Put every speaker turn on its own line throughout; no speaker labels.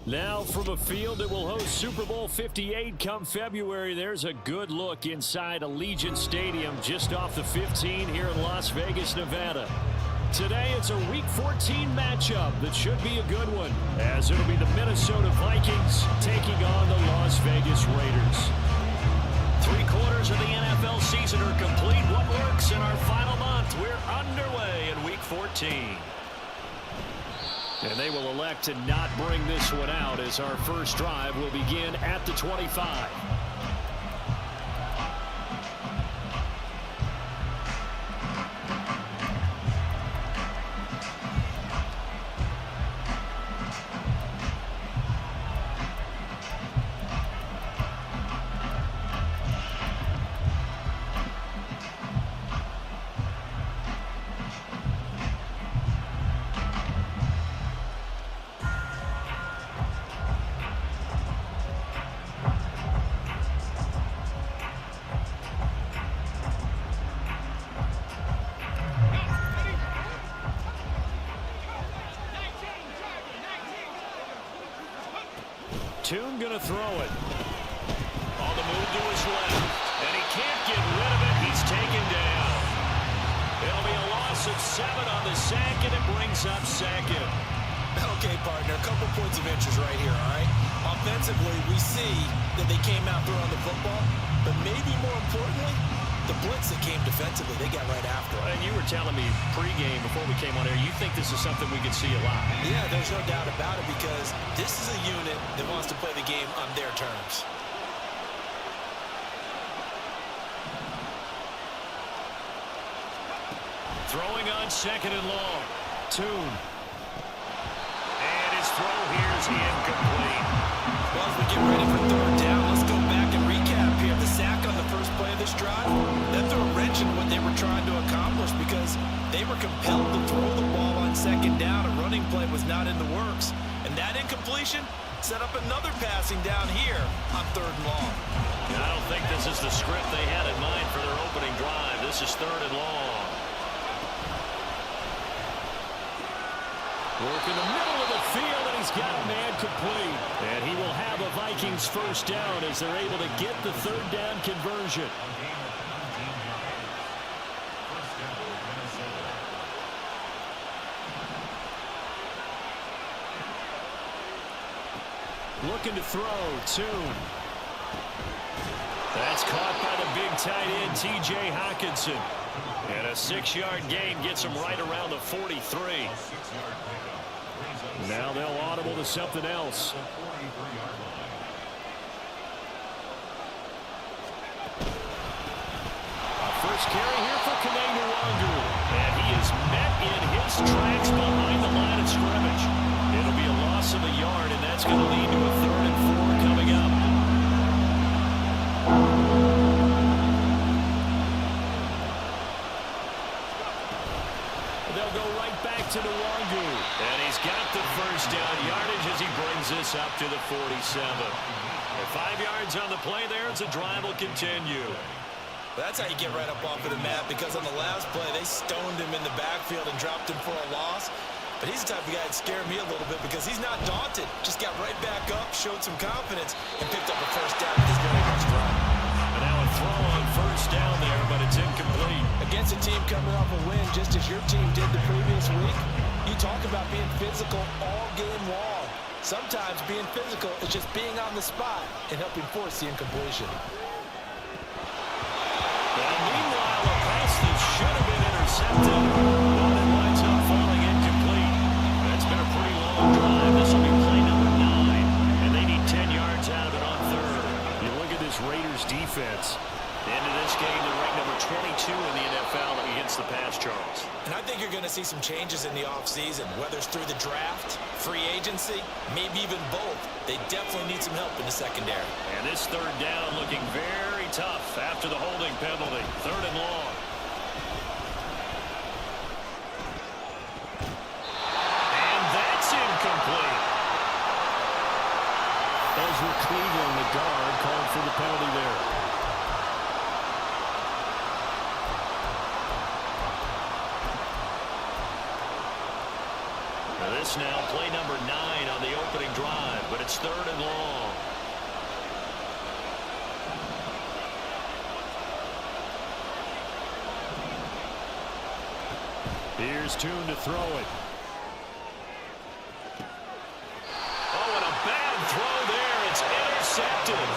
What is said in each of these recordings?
Now from a field that will host Super Bowl 58 come February, there's a good look inside Allegiant Stadium just off the 15 here in Las Vegas, Nevada. Today it's a Week 14 matchup that should be a good one, as it'll be the Minnesota Vikings taking on the Las Vegas Raiders. 3/4 of the NFL season are complete. What works in our final month? We're underway in Week 14. And they will elect to not bring this one out as our first drive will begin at the 25. Tune gonna throw it. On the move to his left. And he can't get rid of it. He's taken down. It'll be a loss of 7 on the sack, and it brings up second.
Okay, partner, a couple points of interest right here, all right? Offensively, we see that they came out throwing the football, but maybe more importantly, the blitz that came defensively, they got right after it.
And you were telling me pregame before we came on air, you think this is something we could see a lot.
Yeah, there's no doubt about it because this is a unit that wants to play the game on their terms.
Throwing on 2nd and long. Tune. And his throw here is incomplete.
Well, as we get ready for 3rd down, let's go back and recap here. The sack on the first play of this drive, that threw a wrench in what they were trying to accomplish because they were compelled to throw the ball on 2nd down. A running play was not in the works. And that incompletion set up another passing down here on 3rd and long.
I don't think this is the script they had in mind for their opening drive. This is 3rd and long. Work in the middle of the field, and he's got a man complete. And he will have a Vikings first down as they're able to get the 3rd down conversion. Looking to throw, Tune. That's caught by the big tight end, T.J. Hockenson. And a 6-yard gain gets him right around the 43. Now they'll audible to something else. First carry here for Kananu Wangu. And he is met in his tracks behind the line of scrimmage. It'll be a loss of a yard, and that's going to lead to a 3rd and 4 coming up. They'll go right back to the Wangu. And he's got the first down yardage as he brings this up to the 47. And 5 yards on the play there as the drive will continue.
That's how you get right up off of the mat because on the last play, they stoned him in the backfield and dropped him for a loss. But he's the type of guy that scared me a little bit because he's not daunted. Just got right back up, showed some confidence, and picked up a first down in his very next drive.
And now a throw on first down there, but it's incomplete.
Against a team coming off a win, just as your team did the previous week, you talk about being physical all game long. Sometimes being physical is just being on the spot and helping force the incompletion.
And meanwhile, a pass that should have been intercepted, but it winds up falling incomplete. That's been a pretty long drive. This will be play number 9, and they need 10 yards out of it on 3rd. You look at this Raiders defense. Into this game, they're ranked number 22 in the NFL against the pass, Charles.
And I think you're going to see some changes in the offseason, whether it's through the draft, free agency, maybe even both. They definitely need some help in the secondary.
And this 3rd down looking very tough after the holding penalty. 3rd and long. And that's incomplete. Ezra Cleveland, the guard, called for the penalty there. this now, play number 9 on the opening drive, but it's 3rd and long. Here's Tune to throw it. Oh, and a bad throw there. It's intercepted.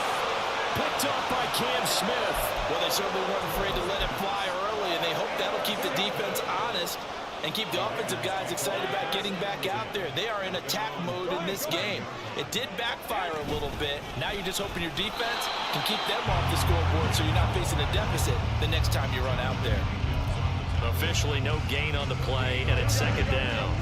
Picked up by Cam Smith.
Well, they certainly weren't afraid to let it fly early, and they hope that'll keep the defense honest and keep the offensive guys excited about getting back out there. They are in attack mode in this game. It did backfire a little bit. Now you're just hoping your defense can keep them off the scoreboard so you're not facing a deficit the next time you run out there.
Officially no gain on the play, and it's 2nd down.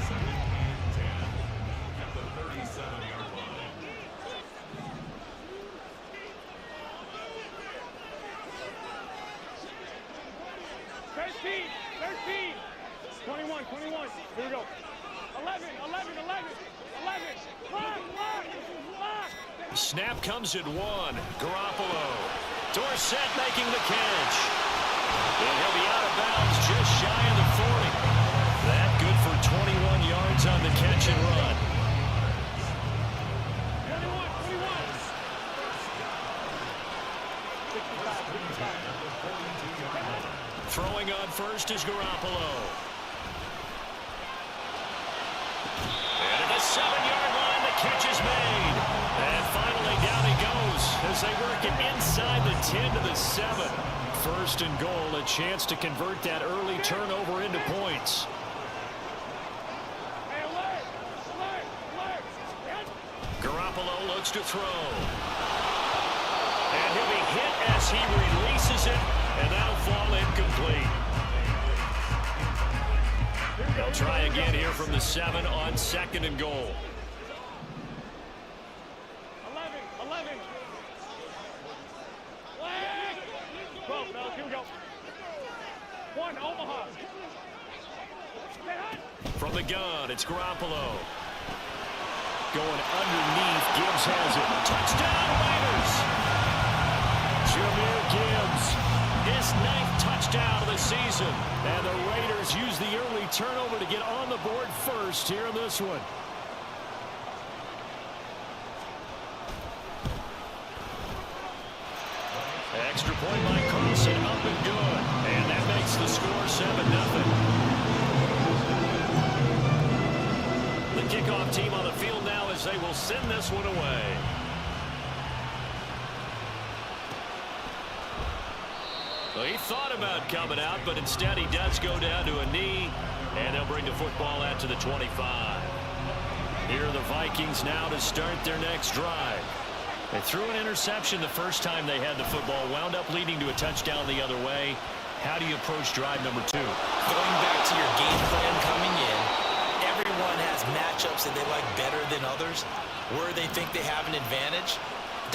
Here we go. 11.
Snap comes at 1. Garoppolo. Dorsett making the catch. And he'll be out of bounds just shy of the 40. That good for 21 yards on the catch and run.
21.
Throwing on first is Garoppolo. And at the 7-yard line, the catch is made. And finally down he goes as they work it inside the 10 to the 7. 1st and goal, a chance to convert that early turnover into points. Garoppolo looks to throw. And he'll be hit as he releases it, and that'll fall incomplete. They'll try again here from the 7 on 2nd and goal.
11. 12, fellas, here we go. 1, Omaha.
From the gun, it's Garoppolo. Going underneath, Gibbs has it. Touchdown, Raiders! Jahmyr Gibbs, his 9th touchdown of the season. And the Raiders use the early turnover to get on the board first here in this one. Extra point by Carlson, up and good. And that makes the score 7-0. The kickoff team on the field now as they will send this one away. Well, he thought about coming out, but instead he does go down to a knee, and they'll bring the football out to the 25. Here are the Vikings now to start their next drive. They threw an interception the first time they had the football, wound up leading to a touchdown the other way. How do you approach drive number 2?
Going back to your game plan coming in, everyone has matchups that they like better than others. Where they think they have an advantage,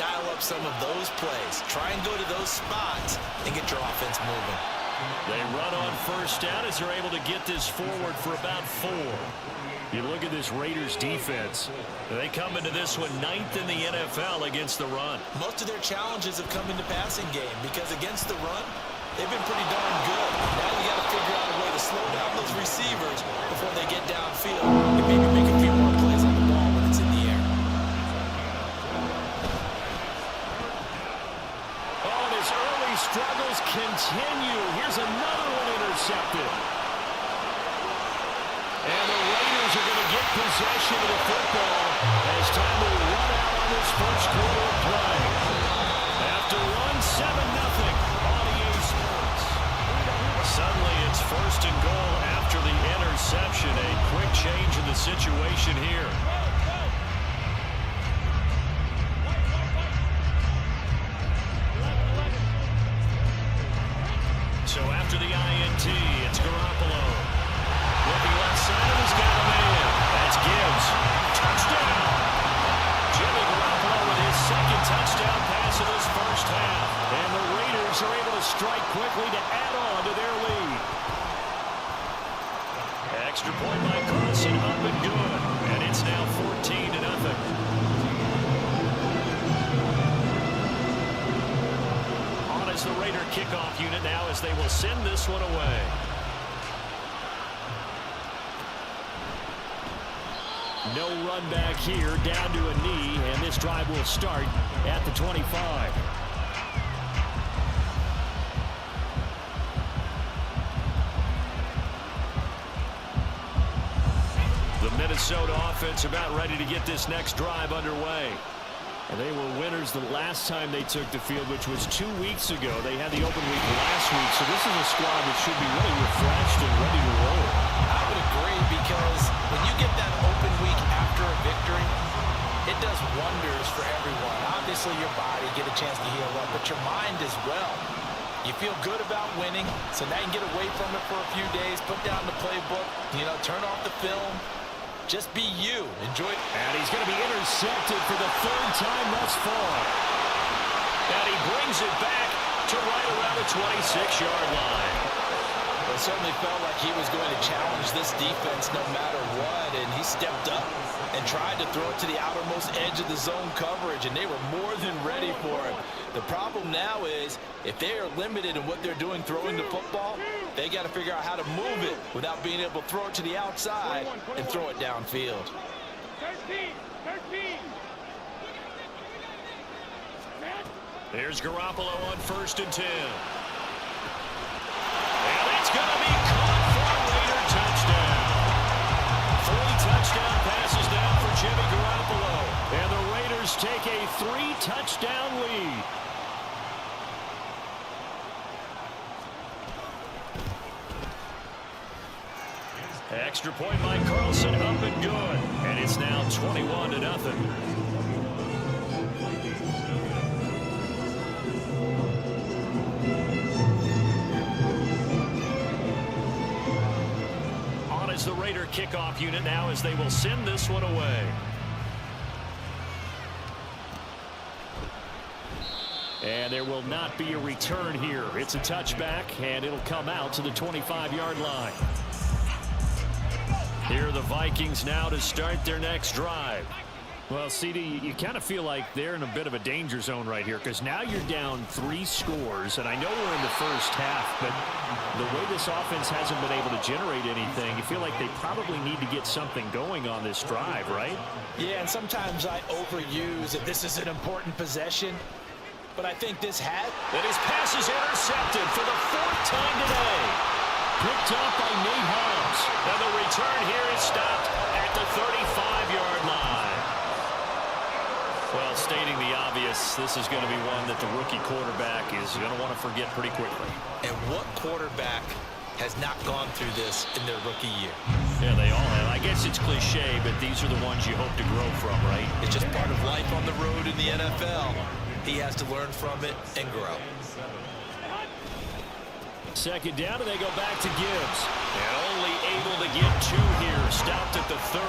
dial up some of those plays. Try and go to those spots and get your offense moving.
They run on first down as they're able to get this forward for about 4. You look at this Raiders defense. They come into this one 9th in the NFL against the run.
Most of their challenges have come in the passing game because against the run, they've been pretty darn good. Now you got to figure out a way to slow down those receivers before they get downfield and maybe make a few more plays on the ball when it's in the air.
Oh, and his early struggles continue. Here's another one intercepted. And the Raiders are going to get possession of the football as time will run out on this first quarter of play. After 1, 7-0 on EA Sports. Suddenly it's 1st and goal after the interception. A quick change in the situation here. So after the INT, it's Garoppolo. Looking left side, he's got a man. That's Gibbs. Touchdown. Jimmy Garoppolo with his 2nd touchdown pass of this first half. And the Raiders are able to strike quickly to add on to their lead. Extra point by Carlson, up and good. And it's now 14-0. On as the Raider kickoff unit now as they will send this one away. No run back here, down to a knee, and this drive will start at the 25. The Minnesota offense about ready to get this next drive underway. And they were winners the last time they took the field, which was 2 weeks ago. They had the open week last week, so this is a squad that should be really refreshed and ready to roll.
I would agree, because when you get that open week after a victory, it does wonders for everyone. Obviously, your body get a chance to heal up, but your mind as well. You feel good about winning, so now you can get away from it for a few days, put down the playbook, turn off the film. Just be you. Enjoy it.
And he's going to be intercepted for the third time thus far. And he brings it back to right around the 26-yard line.
It certainly felt like he was going to challenge this defense no matter what, and he stepped up and tried to throw it to the outermost edge of the zone coverage, and they were more than ready for him. The problem now is, if they are limited in what they're doing throwing the football, they got to figure out how to move it without being able to throw it to the outside and throw it downfield.
13.
Here's Garoppolo on 1st and 10. And it's going to be caught for a Raider touchdown. 3 touchdown passes down for Jimmy Garoppolo. And the Raiders take a 3-touchdown lead. Extra point by Carlson, up and good. And it's now 21-0. On is the Raider kickoff unit now, as they will send this one away. And there will not be a return here. It's a touchback, and it'll come out to the 25-yard line. Here are the Vikings now to start their next drive. Well, CD, you kind of feel like they're in a bit of a danger zone right here, because now you're down 3 scores, and I know we're in the first half, but the way this offense hasn't been able to generate anything, you feel like they probably need to get something going on this drive, right?
Yeah, and sometimes I overuse that this is an important possession, but I think this had.
And his pass is intercepted for the 4th time today. Picked up by Nate Hobbs. And the return here is stopped at the 35-yard line. Well, stating the obvious, this is going to be one that the rookie quarterback is going to want to forget pretty quickly.
And what quarterback has not gone through this in their rookie year?
Yeah, they all have. I guess it's cliche, but these are the ones you hope to grow from, right?
It's just part of life on the road in the NFL. He has to learn from it and grow.
2nd down, and they go back to Gibbs. And only able to get 2 here. Stopped at the 30.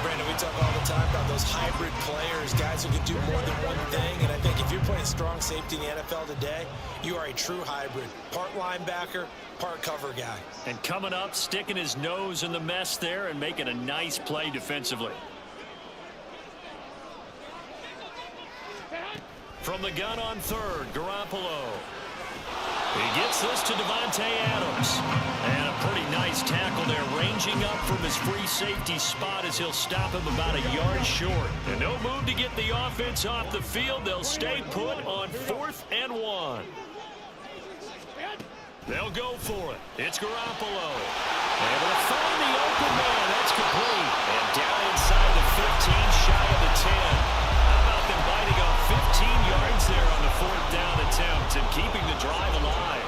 Brandon, we talk all the time about those hybrid players, guys who can do more than one thing. And I think if you're playing strong safety in the NFL today, you are a true hybrid. Part linebacker, part cover guy.
And coming up, sticking his nose in the mess there and making a nice play defensively. From the gun on 3rd, Garoppolo. He gets this to Devontae Adams. And a pretty nice tackle there, ranging up from his free safety spot as he'll stop him about a yard short. And no move to get the offense off the field. They'll stay put on 4th and 1. They'll go for it. It's Garoppolo. Able to find the open man. That's complete. And down inside the 15, shy of the 10. How about them biting up 15 yards there on the 4th down attempt and keeping the drive alive?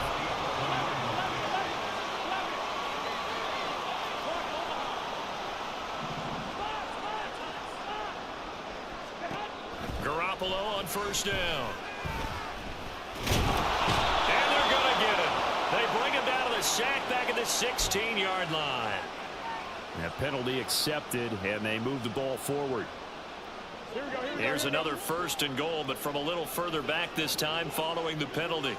Garoppolo on 1st down. And they're going to get it. They bring him down to the sack back at the 16-yard line. That penalty accepted, and they move the ball forward. Here's another 1st and goal, but from a little further back this time following the penalty.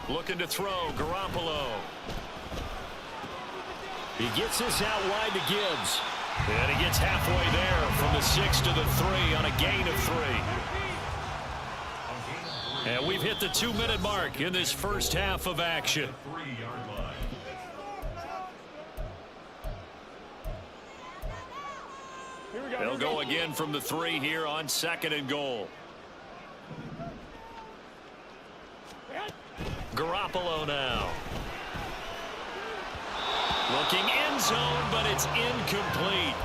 Looking to throw, Garoppolo. He gets this out wide to Gibbs. And he gets halfway there from the 6 to the 3 on a gain of 3. And we've hit the 2-minute mark in this first half of action. They'll go again from the 3 here on 2nd and goal. Garoppolo now. Looking end zone, but it's incomplete.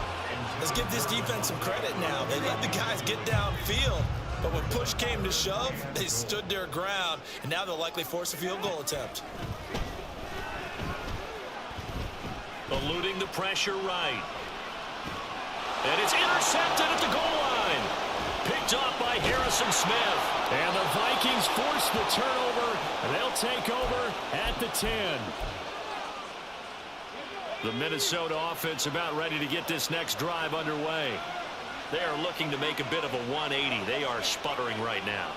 Let's give this defense some credit now. They let the guys get downfield, but when push came to shove, they stood their ground, and now they'll likely force a field goal attempt.
Eluding the pressure right. And it's intercepted at the goal line. Picked off by Harrison Smith. And the Vikings force the turnover, and they'll take over at the 10. The Minnesota offense about ready to get this next drive underway. They are looking to make a bit of a 180. They are sputtering right now.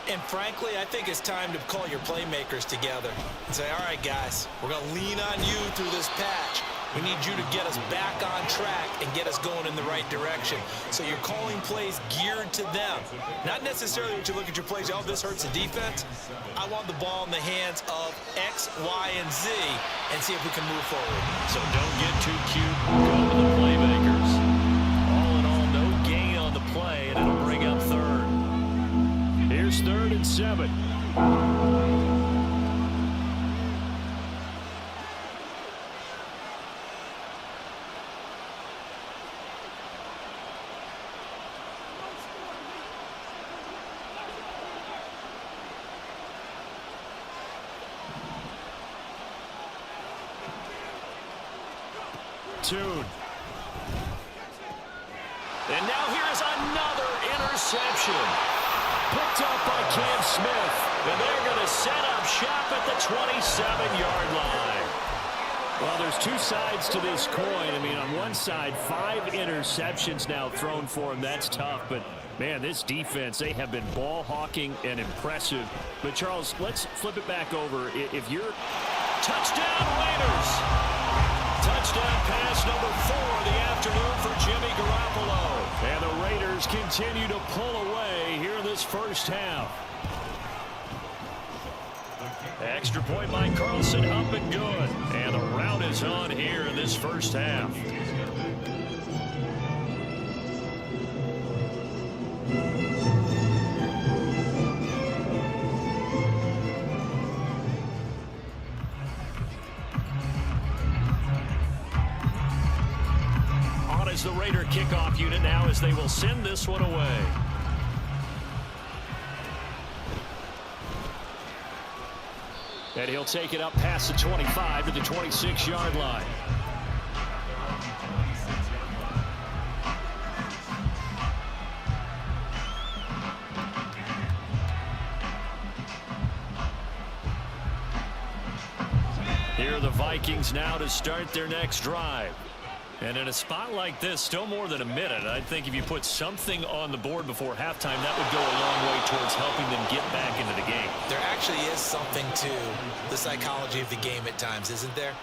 And frankly, I think it's time to call your playmakers together and say, all right, guys, we're going to lean on you through this patch. We need you to get us back on track and get us going in the right direction. So you're calling plays geared to them. Not necessarily what you look at your plays, oh, this hurts the defense. I want the ball in the hands of X, Y, and Z and see if we can move forward.
So don't get too cute. Go to the playmakers. All in all, no gain on the play, and it'll bring up 3rd. Here's 3rd and 7. Tune. And now here's another interception. Picked up by Cam Smith. And they're going to set up shop at the 27-yard line. Well, there's 2 sides to this coin. I mean, on one side, 5 interceptions now thrown for him. That's tough. But, man, this defense, they have been ball hawking and impressive. But, Charles, let's flip it back over. If you're touchdown Raiders. Touchdown pass number 4 of the afternoon for Jimmy Garoppolo. And the Raiders continue to pull away here in this first half. Extra point by Carlson, up and good. And the route is on here in this first half. The Raider kickoff unit now as they will send this one away. And he'll take it up past the 25 to the 26-yard line. Here are the Vikings now to start their next drive. And in a spot like this, still more than a minute, I think if you put something on the board before halftime, that would go a long way towards helping them get back into the game.
There actually is something to the psychology of the game at times, isn't there?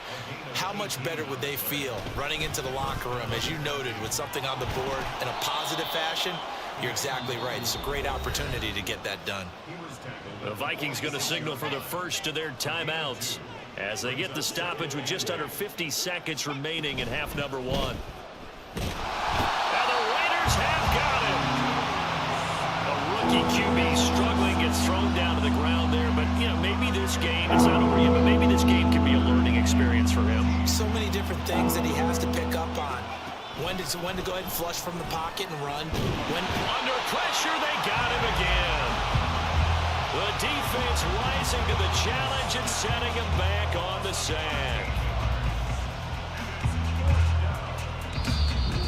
How much better would they feel running into the locker room, as you noted, with something on the board in a positive fashion? You're exactly right. It's a great opportunity to get that done.
The Vikings going to signal for the first of their timeouts as they get the stoppage with just under 50 seconds remaining in half number 1. And the Raiders have got him. A rookie QB struggling, gets thrown down to the ground there. But, you know, maybe this game, it's not over yet, but maybe this game can be a learning experience for him.
So many different things that he has to pick up on. When to go ahead and flush from the pocket and run. When
under pressure, they got him again. The defense rising to the challenge and setting him back on the sack.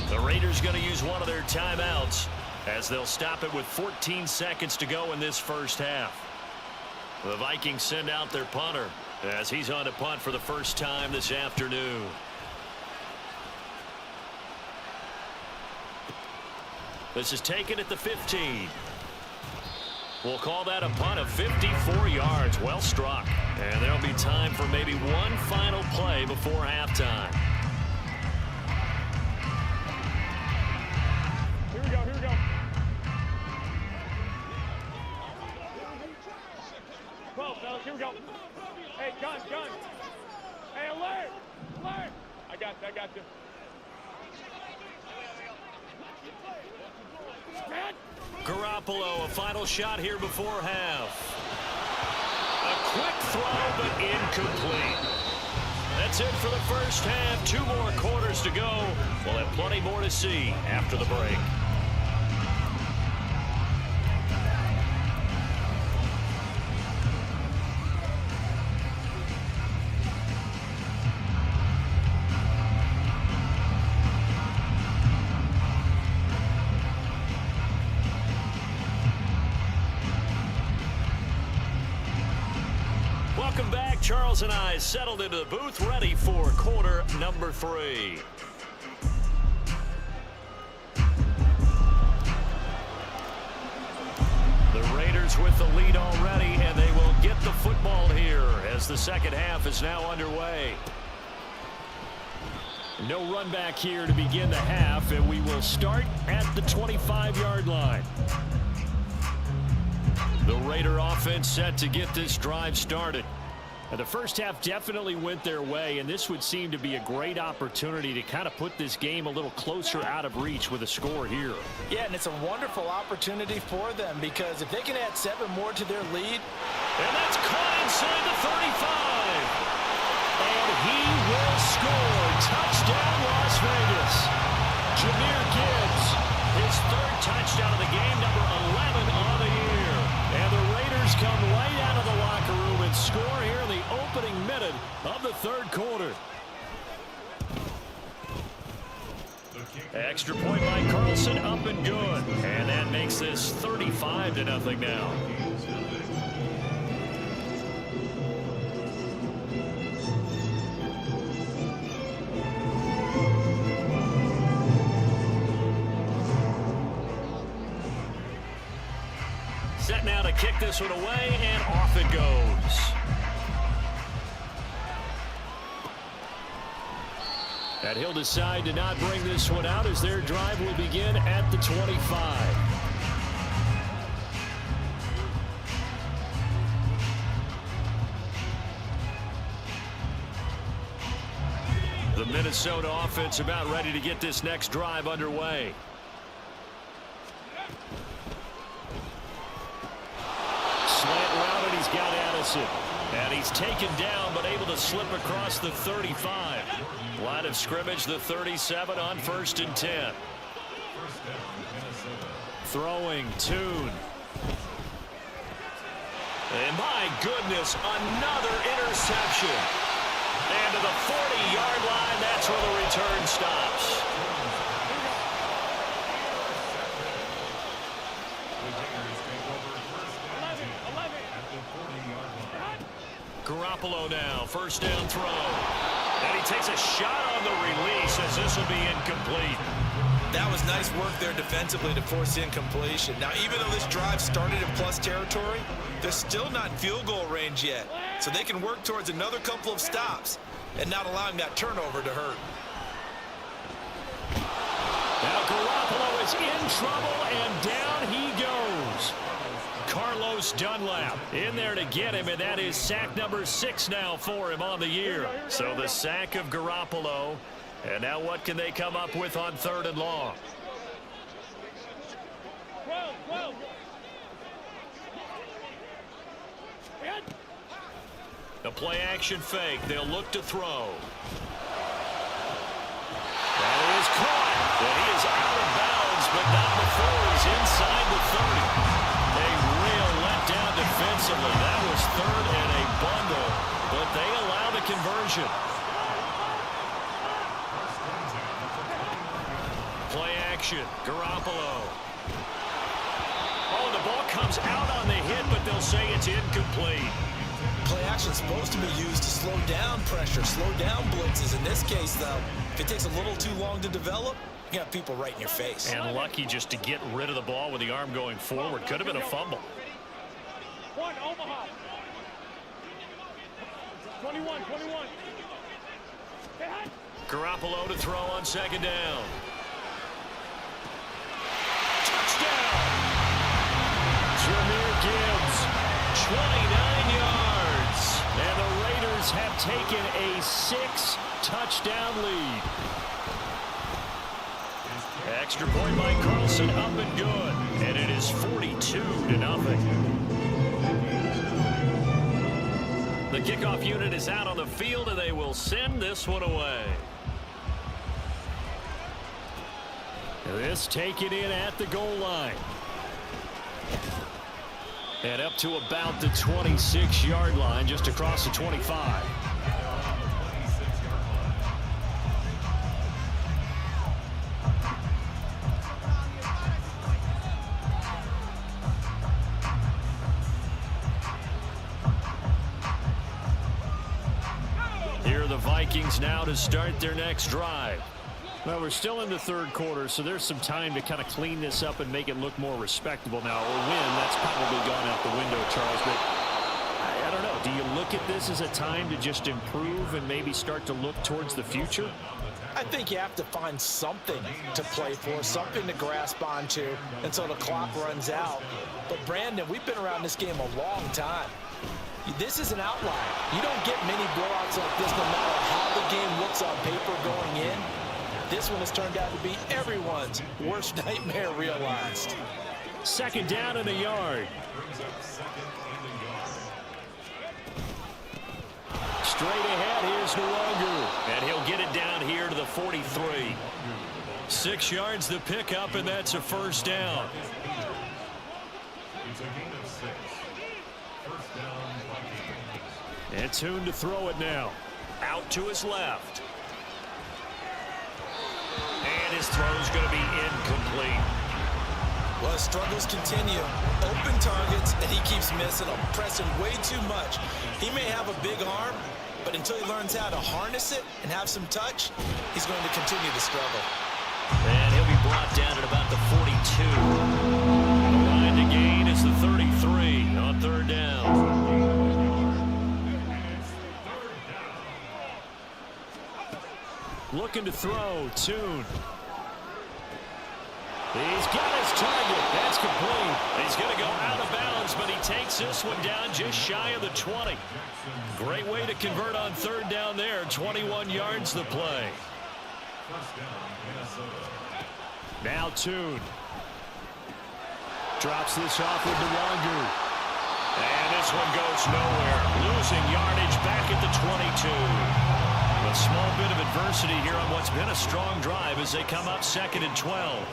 The Raiders going to use one of their timeouts as they'll stop it with 14 seconds to go in this first half. The Vikings send out their punter as he's on to punt for the first time this afternoon. This is taken at the 15. We'll call that a punt of 54 yards. Well struck. And there'll be time for maybe one final play before halftime.
Here we go, here we go. here we go. Hey, gun. Hey, alert. I got you.
Garoppolo, a final shot here before half. A quick throw, but incomplete. That's it for the first half. 2 more quarters to go. We'll have plenty more to see after the break. Welcome back. Charles and I settled into the booth, ready for quarter number 3. The Raiders with the lead already, and they will get the football here as the second half is now underway. No run back here to begin the half, and we will start at the 25-yard line. The Raider offense set to get this drive started. And the first half definitely went their way, and this would seem to be a great opportunity to kind of put this game a little closer out of reach with a score here.
Yeah, and it's a wonderful opportunity for them because if they can add 7 more to their lead.
And that's caught inside the 35. And he will score. Touchdown, Las Vegas. Jahmyr Gibbs, his 3rd touchdown of the game, number 11 on the year. And the Raiders come right out of the locker room and score here in the opening minute of the 3rd quarter. Extra point by Carlson, up and good. And that makes this 35-0 now. Set now to kick this one away, and off it goes. And he'll decide to not bring this one out as their drive will begin at the 25. The Minnesota offense about ready to get this next drive underway. Slant route, and he's got Addison. And he's taken down, but able to slip across the 35. Line of scrimmage, the 37 on 1st and 10. Throwing, Tune. And my goodness, another interception. And to the 40-yard line, that's where the return stops. Garoppolo now, 1st down throw. And he takes a shot on the release as this will be incomplete.
That was nice work there defensively to force incompletion. Now, even though this drive started in plus territory, they're still not in field goal range yet. So they can work towards another couple of stops and not allowing that turnover to hurt.
Now Garoppolo is in trouble, and down he goes. Carlos Dunlap in there to get him, and that is sack number 6 now for him on the year. So the sack of Garoppolo, and now what can they come up with on 3rd and long?
12.
The play action fake. They'll look to throw. That is caught. And he is out of bounds, but not before he's inside the 30. A real letdown defensively. That was 3rd and a bundle, but they allow the conversion. Play action. Garoppolo. Oh, the ball comes out on the hit, but they'll say it's incomplete.
Play action is supposed to be used to slow down pressure, slow down blitzes. In this case, though, if it takes a little too long to develop, you got people right in your face.
And lucky just to get rid of the ball with the arm going forward. Could have been a fumble.
1, Omaha. 21.
Garoppolo to throw on 2nd down. Touchdown! Jahmyr Gibbs, 29 yards. a 6-touchdown lead. Extra point by Carlson, up and good. And it is 42-0. The kickoff unit is out on the field, and they will send this one away. This taken in at the goal line. And up to about the 26-yard line, just across the 25. Here are the Vikings now to start their next drive. Well, we're still in the third quarter, so there's some time to kind of clean this up and make it look more respectable. Now, a win, that's probably gone out the window, Charles, but I don't know. Do you look at this as a time to just improve and maybe start to look towards the future?
I think you have to find something to play for, something to grasp onto until the clock runs out. But, Brandon, we've been around this game a long time. This is an outlier. You don't get many blowouts like this no matter how the game looks on paper going in. This one has turned out to be everyone's worst nightmare realized.
Second down and a yard. Straight ahead, here's Nwogu. And he'll get it down here to the 43. 6 yards the pickup, and that's a first down. And Tune to throw it now. Out to his left. And his throw's going to be incomplete.
Well, his struggles continue. Open targets, and he keeps missing them, pressing way too much. He may have a big arm, but until he learns how to harness it and have some touch, he's going to continue to struggle.
And he'll be brought down at about the 42. The line to gain is the 33 on third down. Looking to throw, Tune. He's got his target. That's complete. He's going to go out of bounds, but he takes this one down just shy of the 20. Great way to convert on third down there. 21 yards the play. Now Tune. Drops this off with Nwogu. And this one goes nowhere. Losing yardage back at the 22. A small bit of adversity here on what's been a strong drive as they come up 2nd and 12.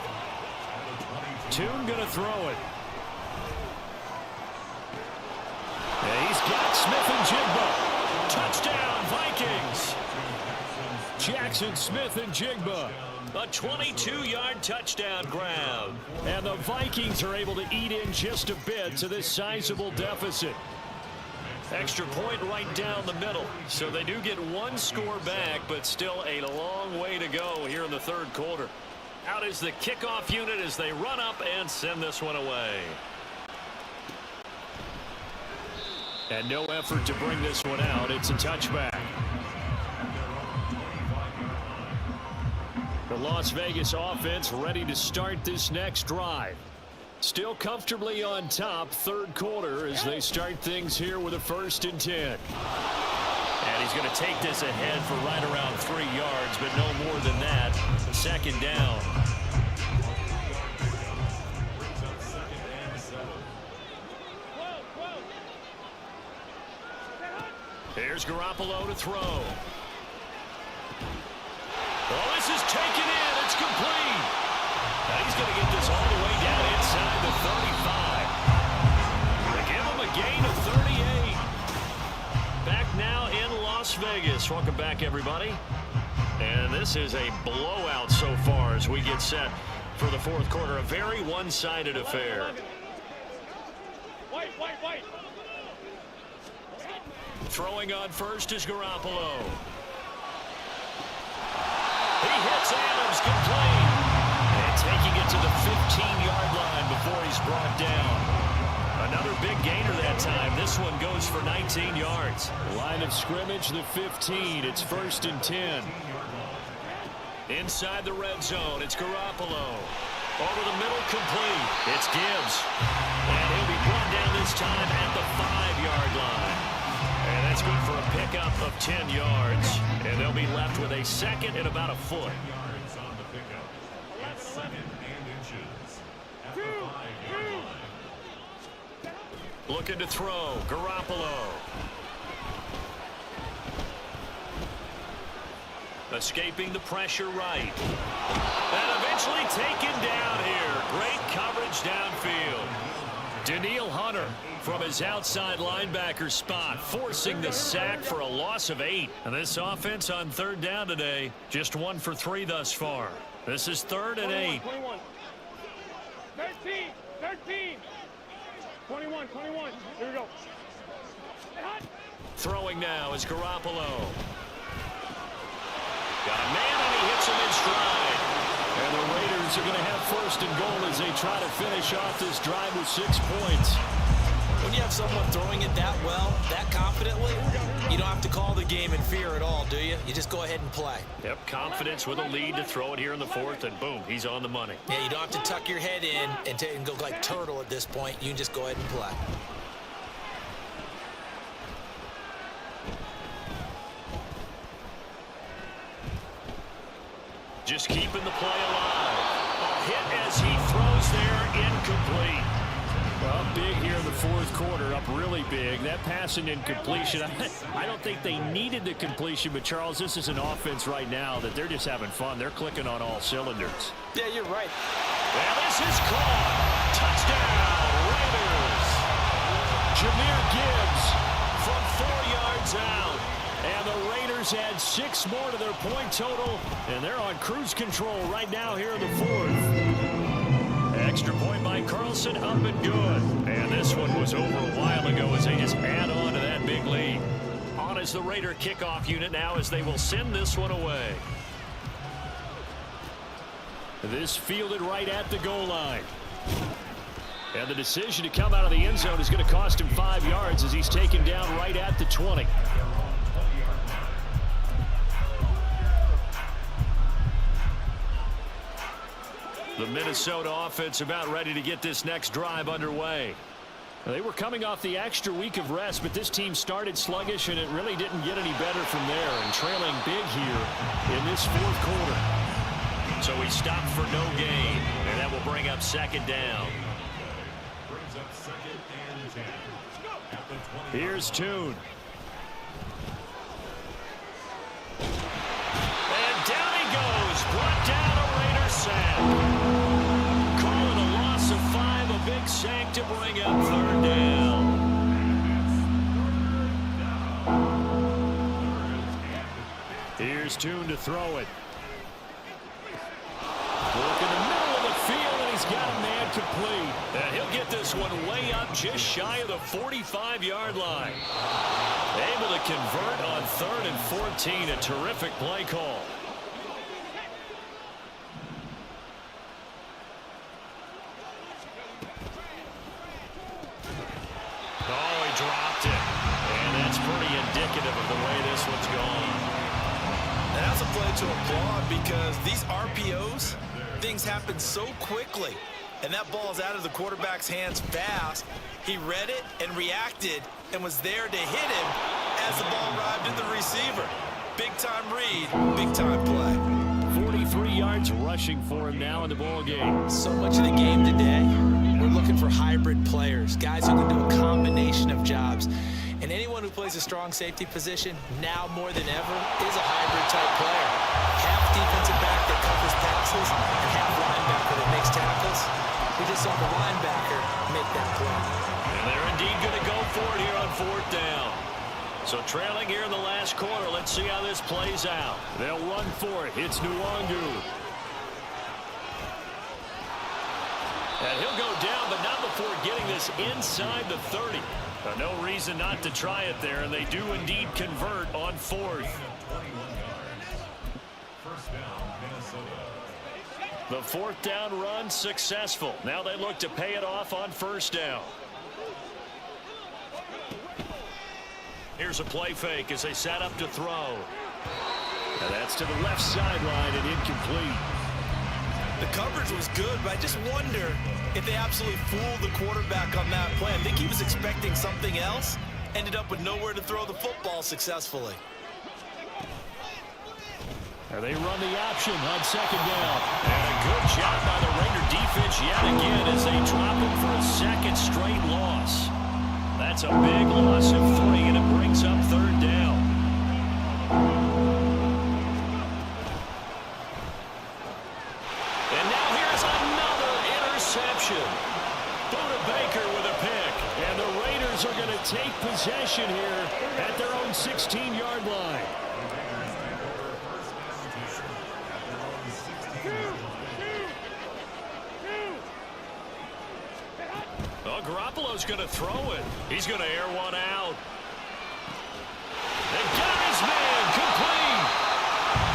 Tune going to throw it. Yeah, he's got Smith-Njigba. Touchdown, Vikings. Jackson Smith-Njigba. A 22-yard touchdown grab. And the Vikings are able to eat in just a bit to this sizable deficit. Extra point right down the middle. So they do get one score back, but still a long way to go here in the third quarter. Out is the kickoff unit as they run up and send this one away. And no effort to bring this one out. It's a touchback. The Las Vegas offense ready to start this next drive. Still comfortably on top, third quarter, as they start things here with a 1st and 10. And he's going to take this ahead for right around 3 yards, but no more than that. 2nd down. Here's Garoppolo to throw. Oh, this is taken in. It's complete. Now he's going to get this all the way down inside the 35. They give him a gain of 38. Back now in Las Vegas. Welcome back, everybody. And this is a blowout so far as we get set for the fourth quarter. A very one-sided affair.
Wait.
Throwing on first is Garoppolo. He hits Adams, complete. And taking it to the 15-yard line before he's brought down. Another big gainer that time. This one goes for 19 yards. Line of scrimmage, the 15. It's 1st and 10. Inside the red zone, it's Garoppolo. Over the middle, complete. It's Gibbs. And he'll be brought down this time at the 5-yard line. And that's good for a pickup of 10 yards, and they'll be left with a second and about a foot. Looking to throw, Garoppolo. Escaping the pressure right. And eventually taken down here. Great coverage downfield. Daniil Hunter from his outside linebacker spot, forcing the sack for a loss of 8. And this offense on third down today, just 1 for 3 thus far. This is 3rd and 8.
21. 13. 21. Here we go.
Throwing now is Garoppolo. Got a man, and he hits him in stride. And the Raiders are going to have 1st and goal as they try to finish off this drive with 6 points.
When you have someone throwing it that well, that confidently, you don't have to call the game in fear at all, do you? You just go ahead and play.
Yep, confidence with a lead to throw it here in the 4th, and boom, he's on the money.
Yeah, you don't have to tuck your head in and go like turtle at this point. You can just go ahead and play.
Just keeping the play alive. A hit as he throws there, incomplete. Well, big here in the 4th quarter, up really big. That passing incompletion, I don't think they needed the completion, but Charles, this is an offense right now that they're just having fun. They're clicking on all cylinders.
Yeah, you're right.
And this is caught. Touchdown, Raiders. Jahmyr Gibbs from 4 yards out. And the Raiders add 6 more to their point total, and they're on cruise control right now here in the 4th. Extra point by Carlson, up and good. And this one was over a while ago as they just add on to that big lead. On is the Raider kickoff unit now as they will send this one away. This fielded right at the goal line. And the decision to come out of the end zone is going to cost him 5 yards as he's taken down right at the 20. The Minnesota offense about ready to get this next drive underway. They were coming off the extra week of rest, but this team started sluggish, and it really didn't get any better from there, and trailing big here in this 4th quarter. So he stopped for no gain, and that will bring up 2nd down. Here's Tune. And down he goes, brought down a Raider sack. Big sack to bring up 3rd down. Here's Tune to throw it. Look in the middle of the field, and he's got a man complete. And he'll get this one way up just shy of the 45-yard line. Able to convert on 3rd and 14. A terrific play call. Dropped it, and that's pretty indicative of the way this one's gone.
And that's a play to applaud because these RPOs, things happen so quickly, and that ball's out of the quarterback's hands fast. He read it and reacted and was there to hit him as the ball arrived at the receiver. Big-time read, big-time play.
43 yards rushing for him now in the ball game.
So much of the game today, we're looking for hybrid players, guys who can do a combination of jobs. And anyone who plays a strong safety position, now more than ever, is a hybrid-type player. Half defensive back that covers passes and half linebacker that makes tackles. We just saw the linebacker make that play.
And they're indeed going to go for it here on 4th down. So trailing here in the last quarter, let's see how this plays out. They'll run for it. It's Nwangu. And he'll go down, but not before getting this inside the 30. No reason not to try it there, and they do indeed convert on 4th. The 4th down run successful. Now they look to pay it off on 1st down. Here's a play fake as they set up to throw. And that's to the left sideline and incomplete.
The coverage was good, but I just wonder if they absolutely fooled the quarterback on that play. I think he was expecting something else, ended up with nowhere to throw the football successfully.
And they run the option on second down. And a good job by the Raider defense yet again as they drop him for a second straight loss. That's a big loss of 3, and it brings up third down. And now here's another interception. Buda Baker with a pick. And the Raiders are going to take possession here at their own 16-yard line. Well, Garoppolo's going to throw it. He's going to air one out. They got his man complete.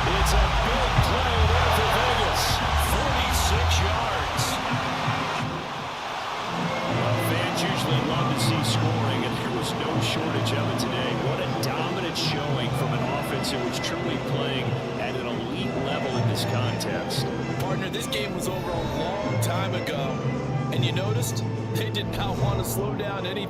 It's a big play there for Vegas. 46 yards. Well, fans usually love to see scoring, and there was no shortage of it today. What a dominant showing from an offense that was truly playing at an elite level in this contest.
Partner, this game was over a long time ago. And you noticed they did not want to slow down any